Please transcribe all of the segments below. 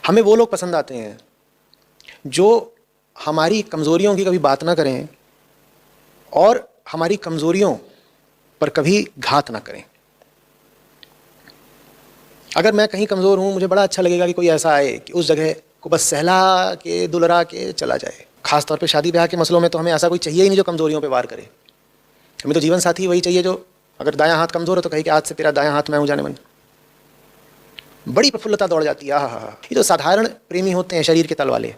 हमें वो लोग पसंद आते हैं जो हमारी कमज़ोरियों की कभी बात ना करें और हमारी कमज़ोरियों पर कभी घात ना करें। अगर मैं कहीं कमज़ोर हूँ, मुझे बड़ा अच्छा लगेगा कि कोई ऐसा आए कि उस जगह को बस सहला के दुलरा के चला जाए। ख़ास तौर पे शादी ब्याह के मसलों में तो हमें ऐसा कोई चाहिए ही नहीं जो कमज़ोरियों पे वार करे। हमें तो जीवन साथी वही चाहिए जो अगर दायां हाथ कमज़ोर है तो कहे कि आज से तेरा दायां हाथ मैं हूँ, जाने मन। बड़ी प्रफुल्लता दौड़ जाती है। हाँ, ये जो साधारण प्रेमी होते हैं शरीर के तल वाले,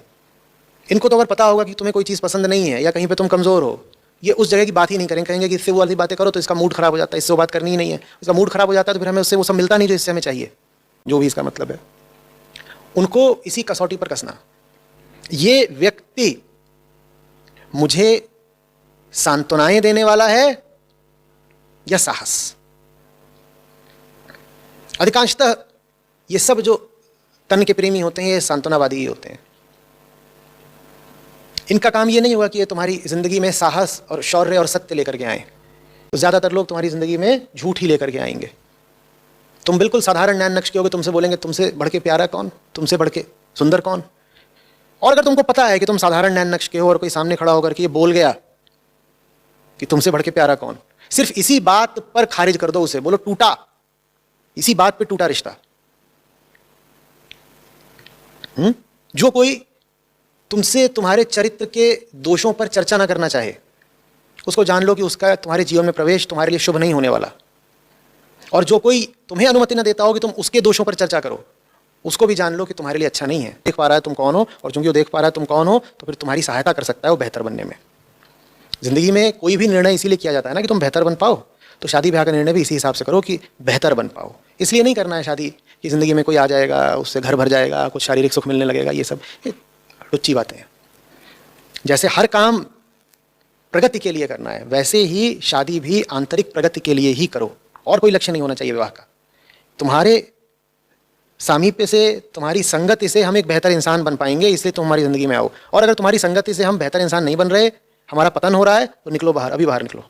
इनको तो अगर पता होगा कि तुम्हें कोई चीज़ पसंद नहीं है या कहीं पे तुम कमज़ोर हो, ये उस जगह की बात ही नहीं करेंगे। कहेंगे कि इससे वो वाली बातें करो तो इसका मूड खराब हो जाता है, इससे वो बात करनी ही नहीं है। इसका मूड खराब हो जाता है तो फिर हमें उससे वो सब मिलता नहीं जो इससे हमें चाहिए, जो भी इसका मतलब है। उनको इसी कसौटी पर कसना, ये व्यक्ति मुझे सांत्वनाएं देने वाला है या साहस। अधिकांशतः ये सब जो तन के प्रेमी होते हैं ये सांत्वनावादी ही होते हैं। इनका काम ये नहीं हुआ कि ये तुम्हारी जिंदगी में साहस और शौर्य और सत्य लेकर के आए, तो ज्यादातर लोग तुम्हारी जिंदगी में झूठ ही लेकर के आएंगे। तुम बिल्कुल साधारण नैन नक्श के होगे, तुमसे बोलेंगे तुमसे बढ़ के प्यारा कौन, तुमसे बढ़ के सुंदर कौन। और अगर तुमको पता है कि तुम साधारण नैन नक्श के हो और कोई सामने खड़ा होकर के ये बोल गया कि तुमसे बढ़ के प्यारा कौन, सिर्फ इसी बात पर खारिज कर दो उसे, बोलो टूटा, इसी बात पे टूटा रिश्ता। जो कोई तुमसे तुम्हारे चरित्र के दोषों पर चर्चा ना करना चाहे, उसको जान लो कि उसका तुम्हारे जीवन में प्रवेश तुम्हारे लिए शुभ नहीं होने वाला। और जो कोई तुम्हें अनुमति ना देता हो कि तुम उसके दोषों पर चर्चा करो, उसको भी जान लो कि तुम्हारे लिए अच्छा नहीं है। देख पा रहा है तुम कौन हो, और चूंकि वो देख पा रहा है तुम कौन हो, तो फिर तुम्हारी सहायता कर सकता है वो बेहतर बनने में। जिंदगी में कोई भी निर्णय इसीलिए किया जाता है ना कि तुम बेहतर बन पाओ, तो शादी ब्याह का निर्णय भी इसी हिसाब से करो कि बेहतर बन पाओ। इसलिए नहीं करना है शादी कि जिंदगी में कोई आ जाएगा, उससे घर भर जाएगा, कुछ शारीरिक सुख मिलने लगेगा। ये सब टुच्ची बातें हैं। जैसे हर काम प्रगति के लिए करना है, वैसे ही शादी भी आंतरिक प्रगति के लिए ही करो, और कोई लक्ष्य नहीं होना चाहिए विवाह का। तुम्हारे सामीप्य से, तुम्हारी संगति से हम एक बेहतर इंसान बन पाएंगे, इसलिए तुम हमारी जिंदगी में आओ। और अगर तुम्हारी संगति से हम बेहतर इंसान नहीं बन रहे, हमारा पतन हो रहा है, तो निकलो बाहर, अभी बाहर निकलो।